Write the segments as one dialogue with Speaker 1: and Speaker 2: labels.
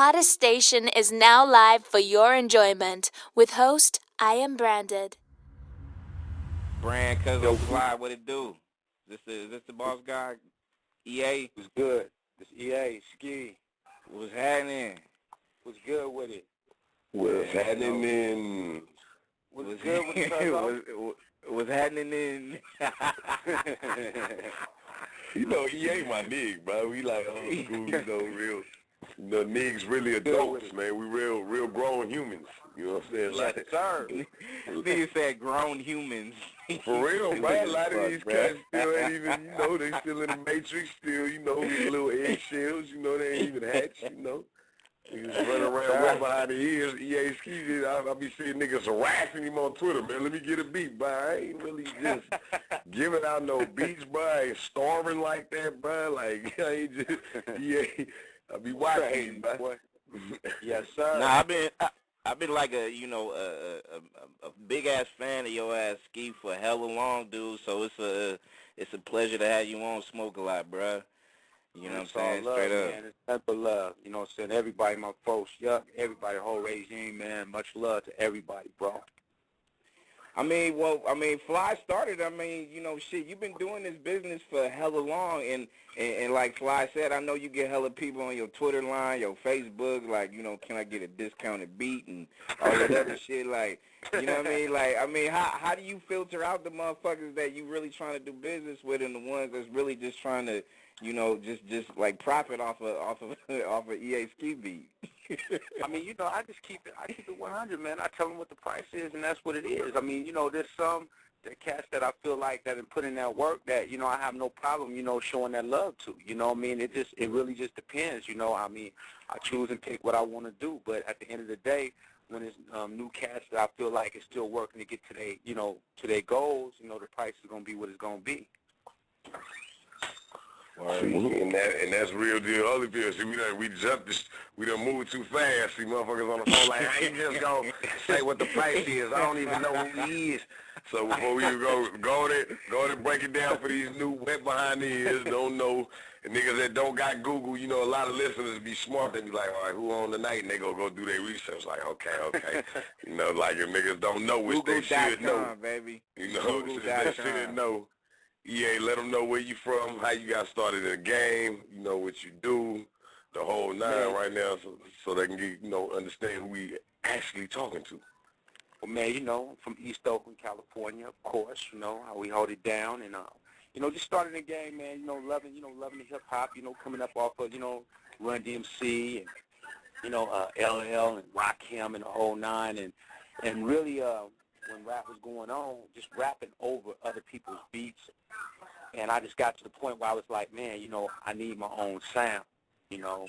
Speaker 1: hottest station is now live for your enjoyment with host iamBranded.
Speaker 2: Brand, Cuzzo, Fly, what it do? Is this the boss guy? EA?
Speaker 3: Was good. This EASki.
Speaker 2: What's happening?
Speaker 3: Was good with it.
Speaker 4: What's happening?
Speaker 3: Was good with it, Cuzzo.
Speaker 2: What's happening in?
Speaker 4: You know, EA my nigga, bro. We like old school, you know, real. You know, niggas really adults, man. We real grown humans. You know what I'm saying?
Speaker 3: Yes, sir.
Speaker 2: Niggas said grown humans.
Speaker 4: For real, bro. A lot of these cats still ain't even, you know, they still in the Matrix, still, you know, little eggshells, you know, they ain't even hatched, you know. Niggas running around right behind the ears. EASki, I be seeing niggas harassing him on Twitter, man. Let me get a beat, bro. I ain't really just giving out no beats, bro. I ain't starving like that, bro. Like, I ain't just, I be watching you, bro.
Speaker 3: Yes, sir.
Speaker 2: Nah, I've been like a big ass fan of your ass Ski for hella long, dude. So it's a pleasure to have you on Smoke a Lot, bro. You know what I'm saying?
Speaker 3: Love,
Speaker 2: Straight up.
Speaker 3: Man. It's nothing but love. You know what I'm saying? Everybody, my folks, everybody, whole regime, man. Much love to everybody, bro.
Speaker 2: Fly started, you know, shit, you've been doing this business for hella long, and like Fly said, I know you get hella people on your Twitter line, your Facebook, like, you know, can I get a discounted beat and all that other shit, like, you know what I mean? Like, how do you filter out the motherfuckers that you really trying to do business with and the ones that's really just trying to, you know, just like profit off of EASki beat?
Speaker 3: I mean, you know, I keep it 100, man. I tell them what the price is, and that's what it is. I mean, you know, there's some the cats that I feel like that have put in that work that, you know, I have no problem, you know, showing that love to. You know what I mean? It really just depends, you know. I mean, I choose and pick what I want to do, but at the end of the day, when it's new cats that I feel like is still working to get to their, you know, to their goals, you know, the price is gonna be what it's gonna be.
Speaker 4: And that's real deal. Other people, see, we done moved too fast. See, motherfuckers on the phone like, I ain't just gonna say what the price is. I don't even know who he is. So before we go to break it down for these new wet behind the ears, don't know, and niggas that don't got Google, you know, a lot of listeners be smart. They be like, all right, who on tonight? And they go do their research. Like, okay. You know, like if niggas don't know, which they should know.
Speaker 2: Baby.
Speaker 4: You know, they should know. EA, let them know where you from, how you got started in the game, you know, what you do, the whole nine right now, so they can get, you know, understand who we actually talking to.
Speaker 3: Well, man, you know, I'm from East Oakland, California, of course, you know, how we hold it down, and, you know, just starting the game, man, you know, loving the hip-hop, you know, coming up off of, you know, Run DMC and, you know, LL and Rakim and the whole nine, and really, when rap was going on, just rapping over other people's beats. And I just got to the point where I was like, man, you know, I need my own sound, you know.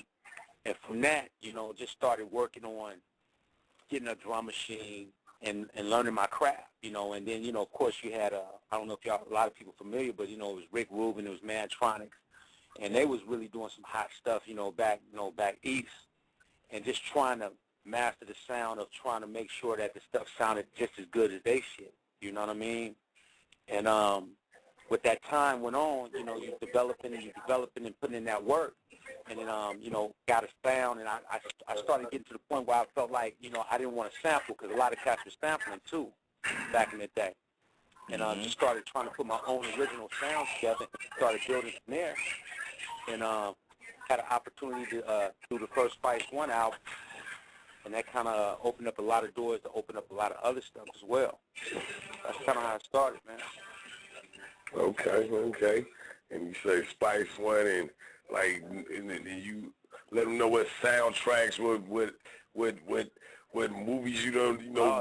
Speaker 3: And from that, you know, just started working on getting a drum machine and learning my craft, you know. And then, you know, of course you had, I don't know if a lot of people familiar, but, you know, it was Rick Rubin, it was Mantronics. And they was really doing some hot stuff, you know, back east. And just trying to master the sound of trying to make sure that the stuff sounded just as good as they shit. You know what I mean? And with that time went on, you know, you're developing and putting in that work. And then, you know, got a sound. And I started getting to the point where I felt like, you know, I didn't want to sample because a lot of cats were sampling too back in the day. And just started trying to put my own original sound together and started building from there. And had an opportunity to do the first Spice One album. And that kind of opened up a lot of doors to open up a lot of other stuff as well. That's kind of how it started, man.
Speaker 4: Okay. And you say Spice One, and like, and you let them know what soundtracks, what movies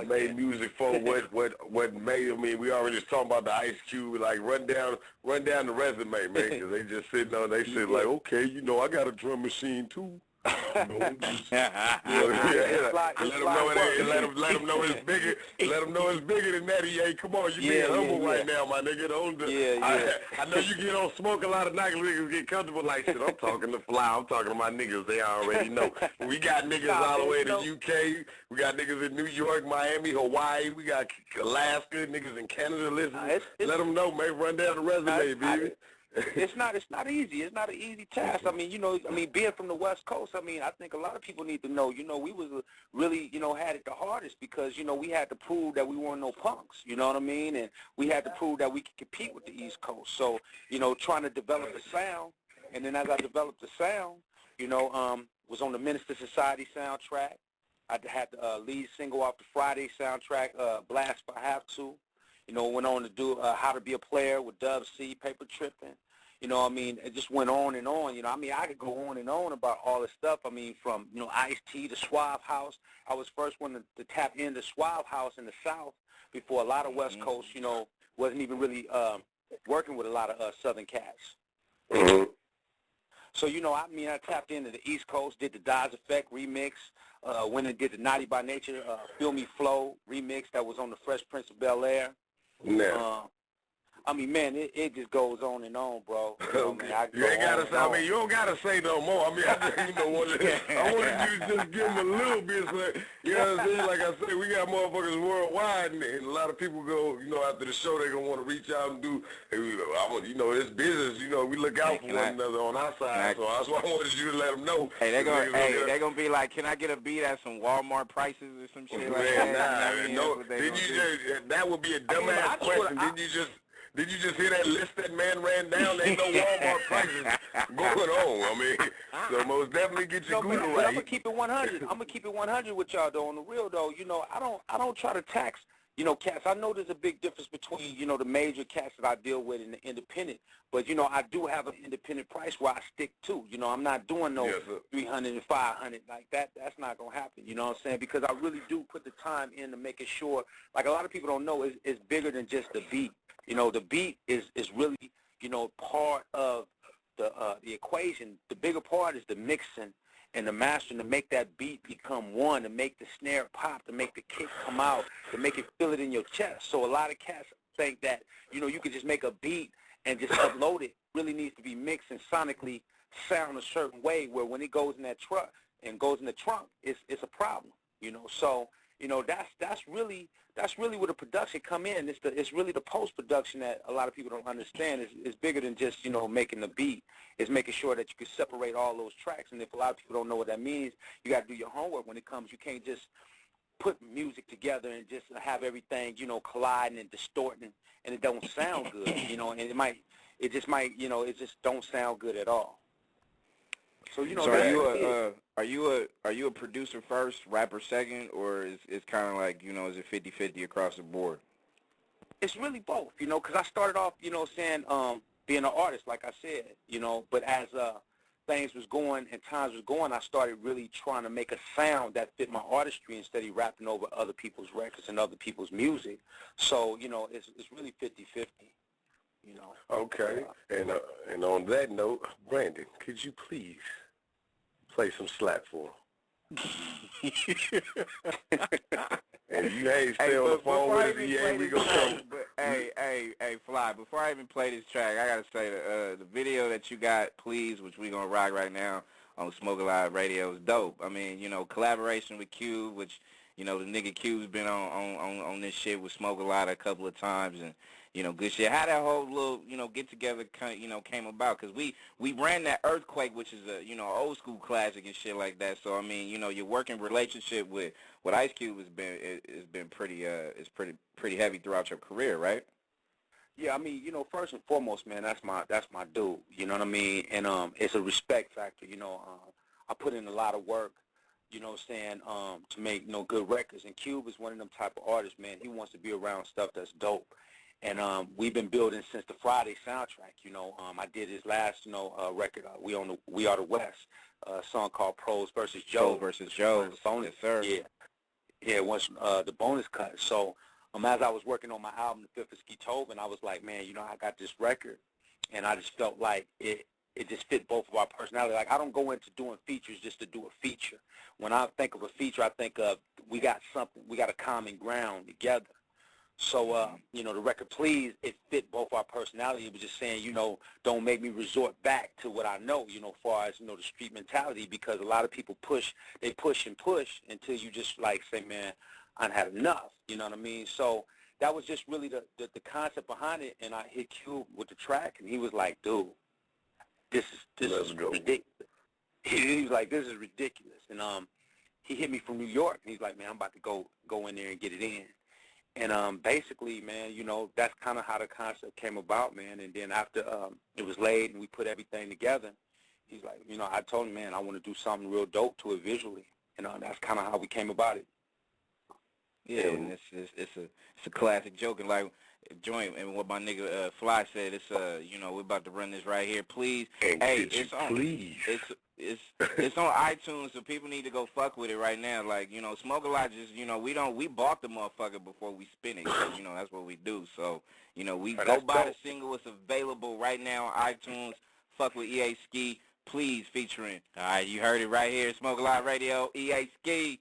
Speaker 4: made music for, what made. I mean, we already just talking about the Ice Cube. Like, run down the resume, man, because they just sitting on. They said like, okay, you know, I got a drum machine too. Let them know it's bigger. Let them know it's bigger than that. EA, come on, you being humble right now, my nigga. I know you get on Smoke a lot of nights. Niggas get comfortable like shit. I'm talking to Fly. I'm talking to my niggas. They already know. We got niggas all the way to UK. We got niggas in New York, Miami, Hawaii. We got Alaska. Niggas in Canada listening. Let them know, man. Run down the resume, baby.
Speaker 3: It's not easy. It's not an easy task. I mean, being from the West Coast, I mean, I think a lot of people need to know, we was really, had it the hardest because, we had to prove that we weren't no punks, you know what I mean? And we had to prove that we could compete with the East Coast. So, trying to develop a sound, and then as I developed the sound, was on the Minister Society soundtrack. I had the lead single off the Friday soundtrack, Blast If I Have To. Went on to do How to Be a Player with Dub C, Paper Trippin'. It just went on and on. I could go on and on about all this stuff. I mean, from, Ice-T to Suave House. I was first one to tap into Suave House in the South before a lot of West Coast, wasn't even really working with a lot of Southern cats.
Speaker 4: Mm-hmm.
Speaker 3: So, I tapped into the East Coast, did the Daz Effect remix, went and did the Naughty by Nature Feel Me Flow remix that was on the Fresh Prince of Bel-Air.
Speaker 4: Now.
Speaker 3: Man, it just goes on and on, bro. Man,
Speaker 4: you ain't gotta say. I mean, you don't gotta say no more. I mean, I just, I wanted you to just give them a little bit. So, you know what I'm saying? Like I said, we got motherfuckers worldwide, and a lot of people go, after the show, they gonna want to reach out and do. It's business. We look out for one another on our side. So that's why I wanted you to let them know.
Speaker 2: Hey, they're gonna be like, can I get a beat at some Walmart prices or some shit like that?
Speaker 4: No. That would be a dumbass question. Did you just hear that list that man ran down? There ain't no Walmart prices going on. I mean, so most definitely get your Gouda right.
Speaker 3: I'm gonna keep it 100. I'm gonna keep it 100 with y'all though. On the real though, I don't try to tax, cats. I know there's a big difference between, the major cats that I deal with and the independent. But, I do have an independent price where I stick to. I'm not doing no 300 and 500 like that. That's not gonna happen. You know what I'm saying? Because I really do put the time into making sure. Like a lot of people don't know, it's bigger than just the beat. The beat is really, part of the equation. The bigger part is the mixing and the mastering to make that beat become one, to make the snare pop, to make the kick come out, to make it feel it in your chest. So a lot of cats think that, you could just make a beat and just upload it. Really needs to be mixed and sonically sound a certain way where when it goes in that truck and goes in the trunk, it's a problem, So, that's really where the production come in. It's really the post-production that a lot of people don't understand. It's bigger than just, making the beat. It's making sure that you can separate all those tracks. And if a lot of people don't know what that means, you got to do your homework when it comes. You can't just put music together and just have everything, colliding and distorting, and it don't sound good, and it just don't sound good at all. So,
Speaker 2: So are you a producer first, rapper second, or is kind of like, is it 50-50 across the board?
Speaker 3: It's really both, because I started off, being an artist, like I said, but as things was going and times was going, I started really trying to make a sound that fit my artistry instead of rapping over other people's records and other people's music. So, it's really 50-50.
Speaker 4: Okay, and on that note, Brandon, could you please play some slap for him? And if you ain't stay on the phone with us, we gonna come.
Speaker 2: Hey, Fly, before I even play this track, I gotta say the video that you got, Please, which we gonna rock right now on Smoke Alive Radio is dope. I mean, collaboration with Cube, which, the nigga Cube's been on this shit with Smoke Alive a couple of times, and good shit. How that whole little, get together, came about? Because we ran that Earthquake, which is a, old school classic and shit like that. So I mean, your working relationship with Ice Cube has been pretty heavy throughout your career, right?
Speaker 3: Yeah, I mean, first and foremost, man, that's my dude. You know what I mean? And it's a respect factor. I put in a lot of work. To make good records. And Cube is one of them type of artists, man. He wants to be around stuff that's dope. And we've been building since the Friday soundtrack. I did his last, record. We Are the West, a song called Pros versus Joe.
Speaker 2: The bonus, sir.
Speaker 3: Yeah, it was the bonus cut. So as I was working on my album, The Fifth of Ski-Tobin, I was like, man, I got this record, and I just felt like it just fit both of our personality. Like, I don't go into doing features just to do a feature. When I think of a feature, I think of we got a common ground together. So, the record Please, it fit both our personality. It was just saying, don't make me resort back to what I know, as far as, the street mentality, because a lot of people push and push until you just, like, say, man, I've had enough, you know what I mean? So, that was just really the concept behind it. And I hit Cube with the track, and he was like, dude, this is ridiculous. He was like, this is ridiculous. And he hit me from New York, and he's like, man, I'm about to go in there and get it in. And basically, man, you know, that's kind of how the concept came about, man. And then after it was laid and we put everything together, he's like, you know, I told him, man, I want to do something real dope to it visually. And that's kind of how we came about it.
Speaker 2: Yeah, and it's a classic joke, and like joint, and what my nigga Fly said, it's you know, we're about to run this right here, please.
Speaker 4: And
Speaker 2: hey, it's on,
Speaker 4: please.
Speaker 2: It's on iTunes, so people need to go fuck with it right now. Like, you know, Smoke a Lot just, you know, we bought the motherfucker before we spin it, 'cause, you know, that's what we do. So, you know, we go buy the single. It's available right now on iTunes. Fuck with EASki, please, featuring. All right, you heard it right here, Smoke a Lot Radio, EASki.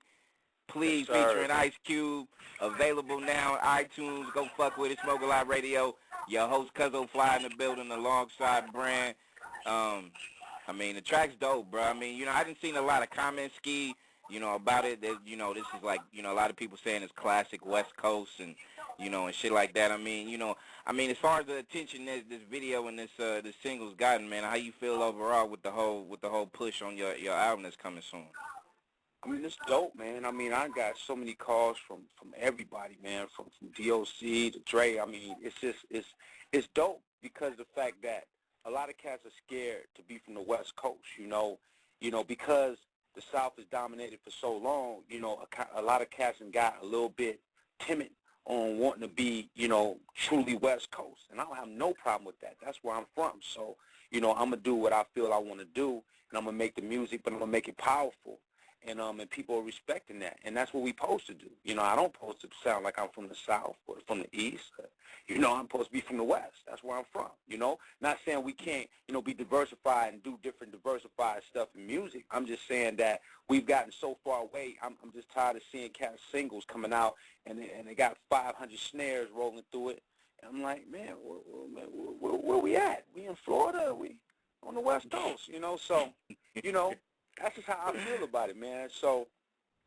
Speaker 2: Please, featuring Ice Cube, available now on iTunes. Go fuck with it, Smoke a Lot Radio. Your host, Cuzzo Fly, in the building alongside Brand. I mean, the track's dope, bro. I mean, you know, I didn't seen a lot of comments, Ski, you know, about it. That, you know, this is like, you know, a lot of people saying it's classic West Coast and, you know, and shit like that. I mean, you know, as far as the attention this video and this single's gotten, man, how you feel overall with the whole push on your album that's coming soon?
Speaker 3: I mean, it's dope, man. I mean, I got so many calls from everybody, man, from DOC to Dre. I mean, it's dope because the fact that a lot of cats are scared to be from the West Coast, you know, because the South is dominated for so long, you know, a lot of cats got a little bit timid on wanting to be, you know, truly West Coast. And I don't have no problem with that. That's where I'm from. So, you know, I'm going to do what I feel I want to do, and I'm going to make the music, but I'm going to make it powerful. And people are respecting that, and that's what we supposed to do. You know, I don't supposed to sound like I'm from the South or from the East. You know, I'm supposed to be from the West. That's where I'm from, you know. Not saying we can't, you know, be diversified and do different diversified stuff in music. I'm just saying that we've gotten so far away. I'm just tired of seeing cat singles coming out, and they got 500 snares rolling through it. And I'm like, man, where we at? We in Florida? We on the West Coast, you know? So, you know, that's just how I feel about it, man. So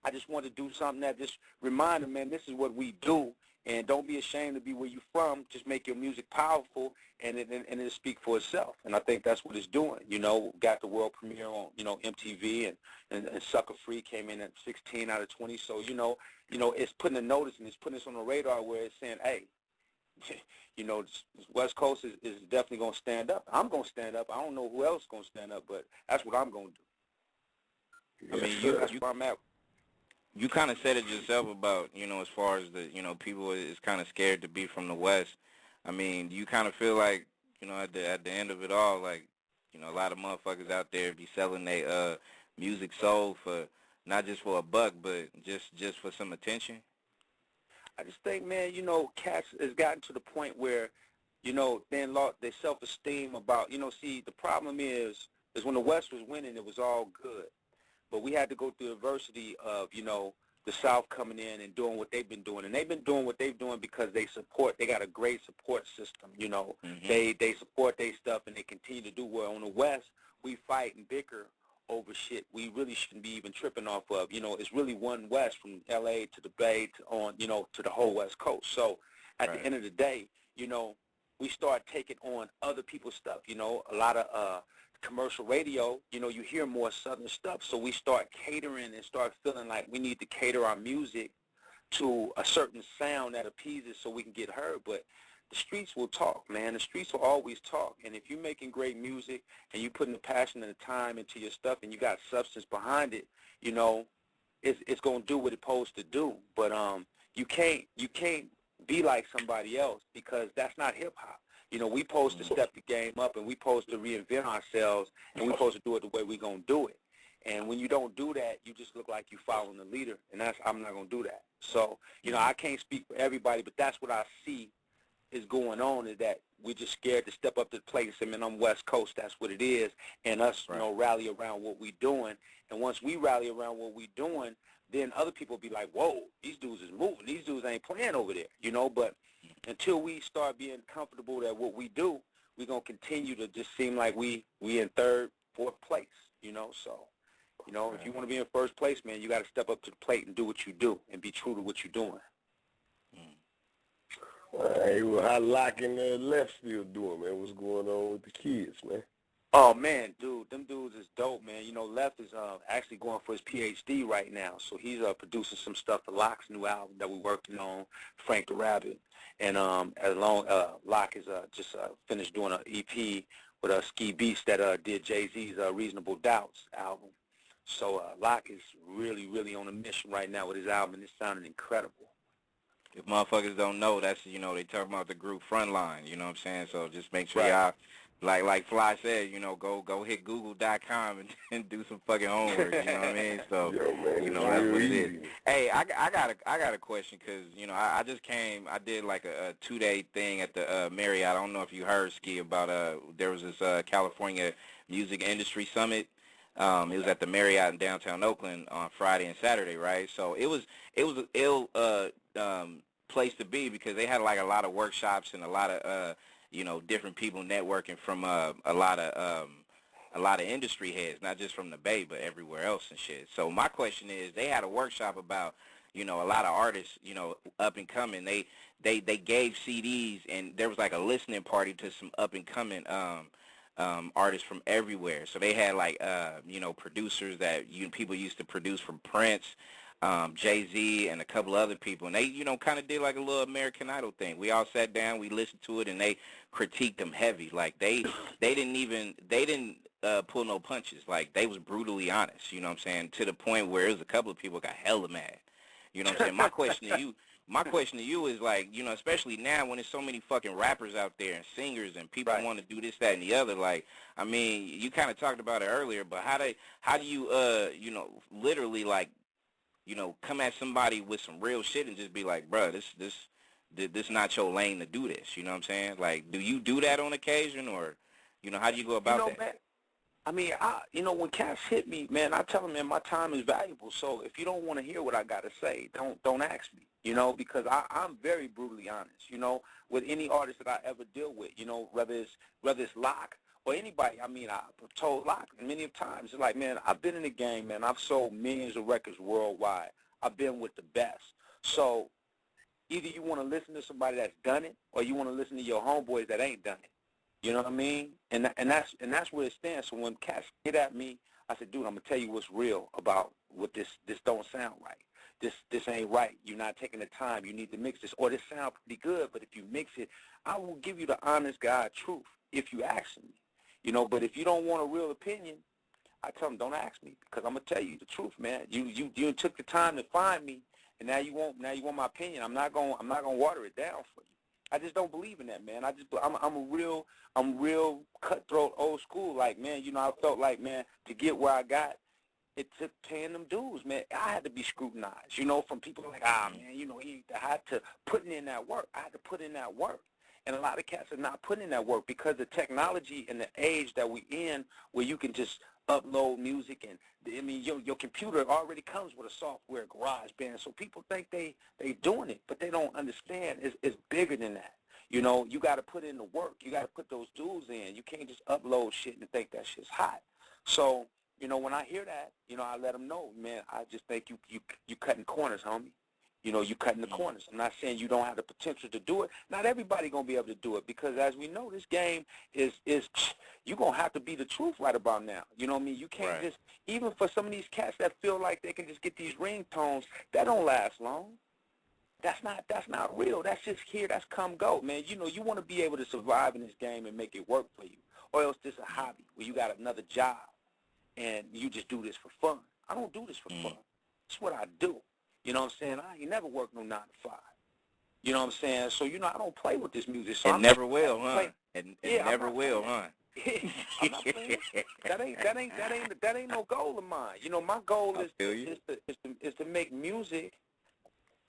Speaker 3: I just want to do something that just remind them, man, this is what we do. And don't be ashamed to be where you're from. Just make your music powerful, and it'll speak for itself. And I think that's what it's doing. You know, got the world premiere on, you know, MTV, and Sucker Free came in at 16 out of 20. So, you know, it's putting a notice, and it's putting us on the radar where it's saying, hey, you know, this West Coast is definitely going to stand up. I'm going to stand up. I don't know who else is going to stand up, but that's what I'm going to do. I mean, that's where I'm at.
Speaker 2: You kind of said it yourself about, you know, as far as the, you know, people is kind of scared to be from the West. I mean, do you kind of feel like, you know, at the end of it all, like, you know, a lot of motherfuckers out there be selling their music soul for not just for a buck, but just for some attention?
Speaker 3: I just think, man, you know, cats has gotten to the point where, you know, they lost their self-esteem about, you know, see, the problem is when the West was winning, it was all good. But we had to go through adversity of, you know, the South coming in and doing what they've been doing. And they've been doing what they've doing because they got a great support system, you know. Mm-hmm. They support their stuff, and they continue to do well. On the West, we fight and bicker over shit we really shouldn't be even tripping off of. You know, it's really one West from L.A. to the Bay to the whole West Coast. So at the end of the day, you know, we start taking on other people's stuff, you know, a lot of commercial radio, you know, you hear more Southern stuff, so we start catering and start feeling like we need to cater our music to a certain sound that appeases so we can get heard. But the streets will talk, man. The streets will always talk. And if you're making great music and you're putting the passion and the time into your stuff and you got substance behind it, you know, it's going to do what it's supposed to do. But you can't be like somebody else, because that's not hip-hop. You know, we supposed to step the game up, and we supposed to reinvent ourselves, and we supposed to do it the way we going to do it. And when you don't do that, you just look like you following the leader, and I'm not going to do that. So, you know, I can't speak for everybody, but that's what I see is going on, is that we're just scared to step up to the plate and say, man, I'm West Coast, that's what it is, and us, you know, rally around what we're doing. And once we rally around what we're doing, then other people be like, whoa, these dudes is moving. These dudes ain't playing over there, you know. But until we start being comfortable that what we do, we're going to continue to just seem like we in third, fourth place, you know. So, you know, if you want to be in first place, man, you got to step up to the plate and do what you do and be true to what you're doing.
Speaker 4: Hey, well, how Lock and Left still doing, man? What's going on with the kids, man?
Speaker 3: Oh, man, dude, them dudes is dope, man. You know, Left is actually going for his PhD right now, so he's producing some stuff for Locke's new album that we're working on, Frank the Rabbit. And Locke is just finished doing an EP with Ski Beats that did Jay-Z's Reasonable Doubts album. So Locke is really, really on a mission right now with his album, and it's sounding incredible.
Speaker 2: If motherfuckers don't know, that's, they talk about the group Frontline, you know what I'm saying? So just make sure
Speaker 3: Right.
Speaker 2: y'all, like Fly said, go hit Google.com and do some fucking homework, you know what I mean? So,
Speaker 4: Yo, man,
Speaker 2: that's what it is.
Speaker 4: easy.
Speaker 2: Hey, I got a question because, I just came, I did like a 2-day thing at the Marriott. I don't know if you heard, Ski, about, there was this California Music Industry Summit. It was at the Marriott in downtown Oakland on Friday and Saturday, right? So it was an ill place to be because they had like a lot of workshops and a lot of different people networking from a lot of industry heads, not just from the Bay but everywhere else and shit. So my question is, they had a workshop about a lot of artists, up and coming. They gave CDs, and there was like a listening party to some up and coming artists from everywhere. So they had like producers that people used to produce from Prince, Jay-Z, and a couple other people, and they kind of did like a little American Idol thing. We all sat down, we listened to it, and they critiqued them heavy. Like they didn't pull no punches. Like they was brutally honest. You know what I'm saying? To the point where it was a couple of people got hella mad. You know what I'm saying? My question to you is like, especially now when there's so many fucking rappers out there and singers and people
Speaker 3: Right.
Speaker 2: want to do this, that, and the other. Like, I mean, you kind of talked about it earlier, but how do you, literally like, come at somebody with some real shit and just be like, bruh, this not your lane to do this. You know what I'm saying? Like, do you do that on occasion, or, how do you go about that?
Speaker 3: Man, I mean, when cats hit me, man, I tell them, man, my time is valuable. So if you don't want to hear what I got to say, don't ask me, because I'm very brutally honest, with any artist that I ever deal with, whether it's Locke or anybody. I mean, I've told Locke many times, it's like, man, I've been in the game, man. I've sold millions of records worldwide. I've been with the best. So either you want to listen to somebody that's done it, or you want to listen to your homeboys that ain't done it. You know what I mean? And that's where it stands. So when cats get at me, I said, dude, I'm gonna tell you what's real about what this don't sound right. This ain't right. You're not taking the time. You need to mix this. Or this sound pretty good, but if you mix it, I will give you the honest God truth if you ask me. But if you don't want a real opinion, I tell them, don't ask me, because I'm gonna tell you the truth, man. You took the time to find me, and now you want my opinion. I'm not gonna water it down for you. I just don't believe in that, man. I'm real cutthroat, old school. Like, man, I felt like, man, to get where I got, it took paying them dues, man. I had to be scrutinized, from people like, man, I had to put in that work. I had to put in that work. And a lot of cats are not putting in that work because the technology and the age that we in, where you can just upload music, and I mean your computer already comes with a software, GarageBand. So people think they doing it, but they don't understand it's bigger than that. You got to put in the work. You got to put those dues in. You can't just upload shit and think that shit's hot. So when I hear that, I let them know, man, I just think you cutting corners, homie. You cutting the corners. I'm not saying you don't have the potential to do it. Not everybody going to be able to do it, because as we know, this game is you're going to have to be the truth right about now. You know what I mean? You can't just, even for some of these cats that feel like they can just get these ringtones, that don't last long. That's not real. That's just here. That's come go, man. You want to be able to survive in this game and make it work for you, or else this a hobby where you got another job and you just do this for fun. I don't do this for fun. It's what I do. You know what I'm saying? I ain't never worked no 9 to 5. You know what I'm saying? So, I don't play with this music. So
Speaker 2: It never will, huh? It never will, huh?
Speaker 3: I'm not playing. That ain't no goal of mine. My goal is to make music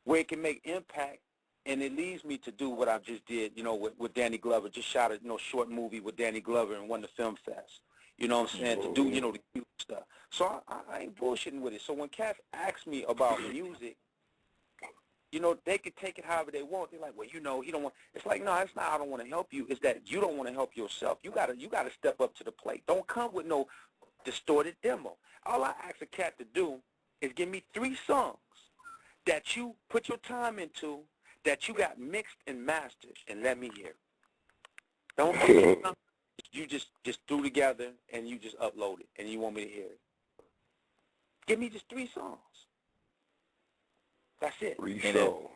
Speaker 3: where it can make impact, and it leads me to do what I just did, with Danny Glover. Just shot a short movie with Danny Glover and won the film fest. You know what I'm saying? To do, the cute stuff. So I ain't bullshitting with it. So when cats ask me about music, they could take it however they want. They're like, well, he don't want. It's like, no, it's not I don't want to help you. It's that you don't want to help yourself. You gotta step up to the plate. Don't come with no distorted demo. All I ask a cat to do is give me 3 songs that you put your time into, that you got mixed and mastered, and let me hear it. Don't give me something you just threw together and you just upload it and you want me to hear it. Give me just 3 songs. That's it.
Speaker 4: 3 songs.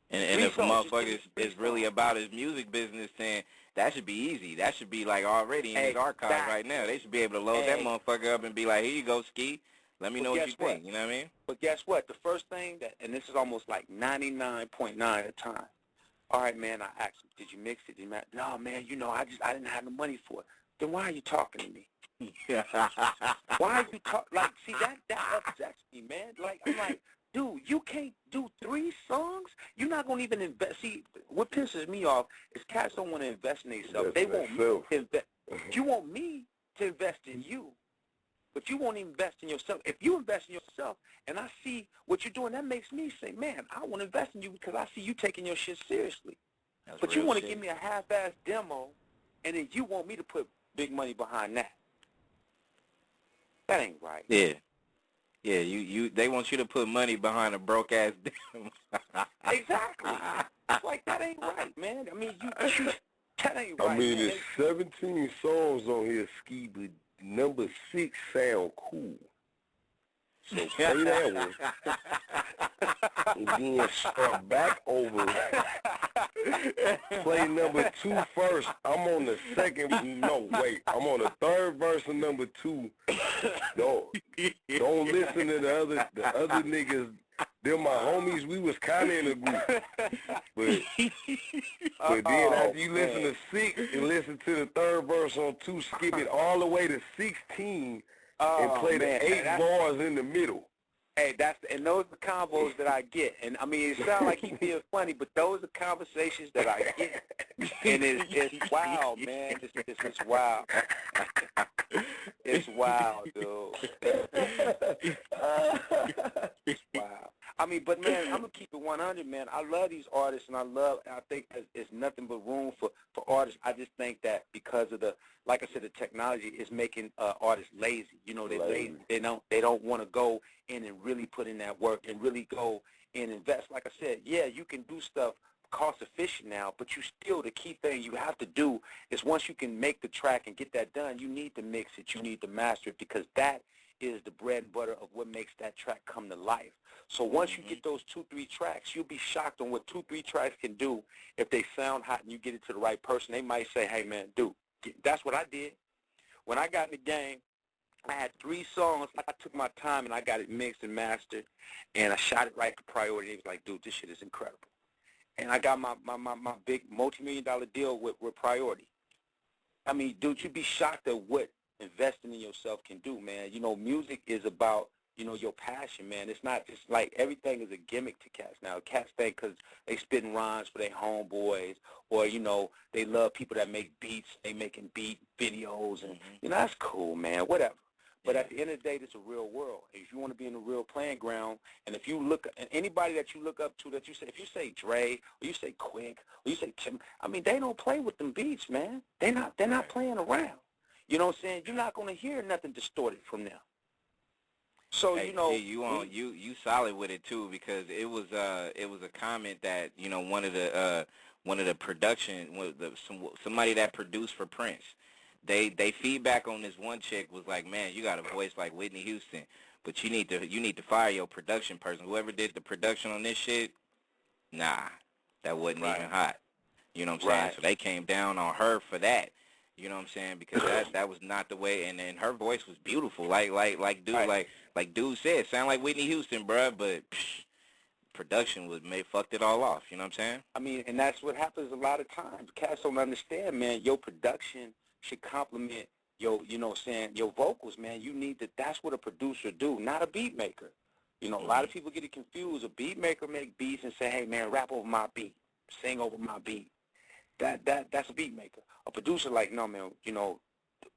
Speaker 2: And if a motherfucker is really about his music business, then that should be easy. That should be like already in his archives right now. They should be able to load that motherfucker up and be like, here you go, Ski. Let me know what you think. You know what I mean?
Speaker 3: But guess what? The first thing that, and this is almost like 99.9 of the time. All right, man, I asked him, did you mix it? No, man, you know, I didn't have the money for it. Then why are you talking to me? Why are you talking? Like, see, that upsets me, man. Like, I'm like, dude, you can't do 3 songs? You're not going to even invest. See, what pisses me off is cats don't want to invest in themselves. They want me to invest. You want me to invest in you, but you won't invest in yourself. If you invest in yourself and I see what you're doing, that makes me say, man, I want to invest in you because I see you taking your shit seriously. But you want to give me a half-ass demo, and then you want me to put big money behind that. That ain't right.
Speaker 2: Yeah. Yeah, they want you to put money behind a broke ass demo.
Speaker 3: Exactly. It's like, that ain't right, man. I mean, that ain't right.
Speaker 4: I mean, there's 17 songs on here, Ski, but number 6 sound cool. So play that one. And then start back over. Play number 2 first. I'm on the second. No, wait. I'm on the 3rd verse of number 2. Don't listen to the other niggas. They're my homies. We was kind of in a group. But then after you listen to 6 and listen to the 3rd verse on 2, skip it all the way to 16 and play the 8 bars in the middle.
Speaker 3: Hey, and those are combos that I get. And, I mean, it sounds like he's being funny, but those are conversations that I get. And it's wild, man. It's wild. It's wild, dude. It's wild. I mean, but, man, I'm going to keep it 100, man. I love these artists, and I think there's nothing but room for artists. I just think that because of like I said, the technology is making artists lazy. You know, they're lazy. They don't want to go in and really put in that work and really go and invest. Like I said, yeah, you can do stuff cost efficient now, but the key thing you have to do is once you can make the track and get that done, you need to mix it, you need to master it, because that is the bread and butter of what makes that track come to life. So once you get those 2-3 tracks, you'll be shocked on what 2-3 tracks can do if they sound hot and you get it to the right person. They might say, hey, man, dude, that's what I did. When I got in the game, I had 3 songs. I took my time, and I got it mixed and mastered, and I shot it right to priority. He was like, dude, this shit is incredible. And I got my big multi-million-dollar deal with Priority. I mean, dude, you'd be shocked at what investing in yourself can do, man. You know, music is about, you know, your passion, man. It's not just like everything is a gimmick to cats now. Cats think because they spitting rhymes for their homeboys, or, you know, they love people that make beats. They making beat videos, and, you know, that's cool, man, whatever. But at the end of the day, it's a real world. If you want to be in a real playing ground, and if you look at anybody that you look up to, that you say, if you say Dre, or you say Quick, or you say Tim, I mean, they don't play with them beats, man. They're not playing around. You know what I'm saying? You're not going to hear nothing distorted from them. So,
Speaker 2: hey,
Speaker 3: you know,
Speaker 2: you solid with it too, because it was a comment that, you know, one of the production, somebody that produced for Prince, they feedback on this one chick was like, man, you got a voice like Whitney Houston, but you need to fire your production person. Whoever did the production on this shit, nah, that wasn't even hot. You know what I'm saying? So they came down on her for that. You know what I'm saying? Because that was not the way, and then her voice was beautiful, like dude said, sound like Whitney Houston, bruh, but production fucked it all off. You know what I'm saying?
Speaker 3: I mean, and that's what happens a lot of times. Cats don't understand, man. Your production should complement your, you know what I'm saying, your vocals, man. You need that's what a producer do, not a beat maker. You know, a lot of people get it confused. A beat maker make beats and say, hey, man, rap over my beat, sing over my beat. That's a beat maker. A producer like, no, man, you know,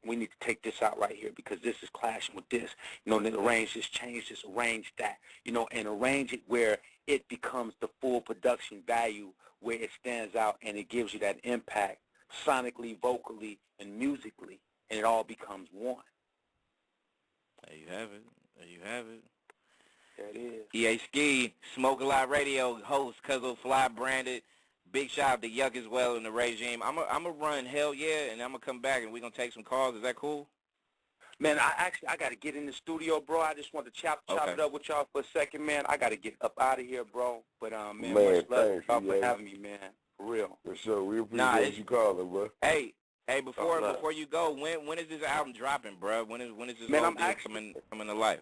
Speaker 3: we need to take this out right here because this is clashing with this. You know, then arrange this, change this, arrange that, you know, and arrange it where it becomes the full production value, where it stands out and it gives you that impact sonically, vocally, and musically, and it all becomes one.
Speaker 2: There you have it. There you have it.
Speaker 3: There it is.
Speaker 2: EASki, Smoke a Lot Radio host, Cuzzle Fly Branded. Big shout out to Yuck as well in the regime. I'm a run, hell yeah, and I'm gonna come back and we're gonna take some calls. Is that cool?
Speaker 3: Man, I got to get in the studio, bro. I just want to chop it up with y'all for a second, man. I got to get up out of here, bro. But, man, much love for having me, man. For real.
Speaker 4: For sure. We appreciate you calling, bro.
Speaker 2: Hey, before you go, when is this album dropping, bro? When is this whole deal coming to life?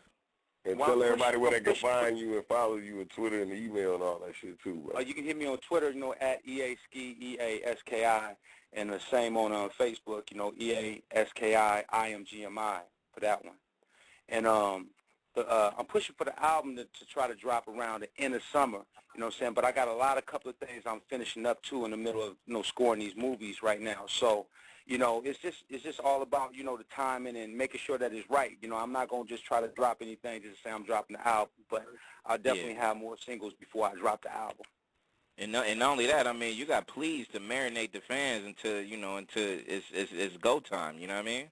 Speaker 4: And tell everybody where they can find you and follow you on Twitter and email and all that shit, too, bro.
Speaker 3: You can hit me on Twitter, at EASki, EASki. And the same on Facebook, EASki, iamGMI for that one. And I'm pushing for the album to try to drop around the end of summer, you know what I'm saying? But I got a couple of things I'm finishing up, too, in the middle of, scoring these movies right now. So, it's just all about, the timing and making sure that it's right. I'm not going to just try to drop anything just to say I'm dropping the album, but I'll definitely have more singles before I drop the album.
Speaker 2: And not only that, I mean, you got Please to marinate the fans until it's go time. You know what I mean?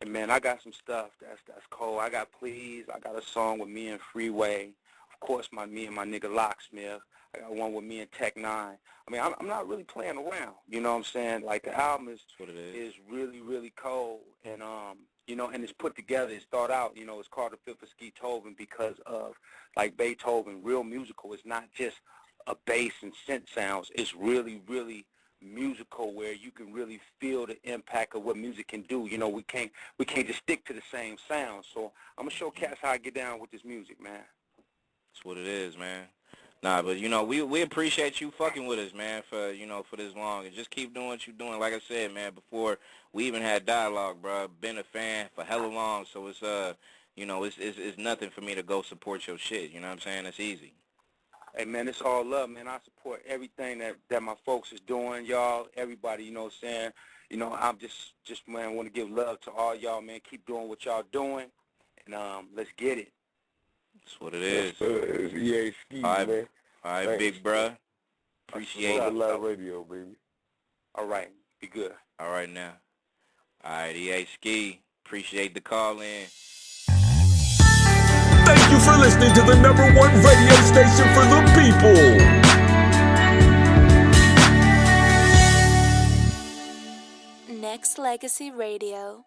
Speaker 3: And man, I got some stuff that's cold. I got Please. I got a song with me and Freeway. Of course, me and my nigga Locksmith. I got one with me and Tech 9. I mean, I'm not really playing around. You know what I'm saying? Like the album is really, really cold, and and it's put together. It's thought out. It's called The Fifth of Beethoven because of like Beethoven, real musical. It's not just a bass and synth sounds. It's really, really musical where you can really feel the impact of what music can do. We can't just stick to the same sound. So I'm gonna show cats how I get down with this music, man.
Speaker 2: That's what it is, man. Nah, but we appreciate you fucking with us, man, for this long, and just keep doing what you're doing. Like I said, man, before we even had dialogue, bro, been a fan for hella long, so it's it's nothing for me to go support your shit. You know what I'm saying? It's easy.
Speaker 3: Hey, man, it's all love, man. I support everything that my folks is doing, y'all, everybody, you know what I'm saying? I'm just man, want to give love to all y'all, man. Keep doing what y'all doing, and let's get it.
Speaker 2: That's what it is.
Speaker 4: It's EASki, man.
Speaker 2: All right, big bruh. Appreciate it.
Speaker 4: Live radio, baby.
Speaker 3: All right. Be good.
Speaker 2: All right, now. All right, EASki. Appreciate the call in.
Speaker 5: Thank you for listening to the #1 radio station for the people.
Speaker 1: Nexxlegacy Radio.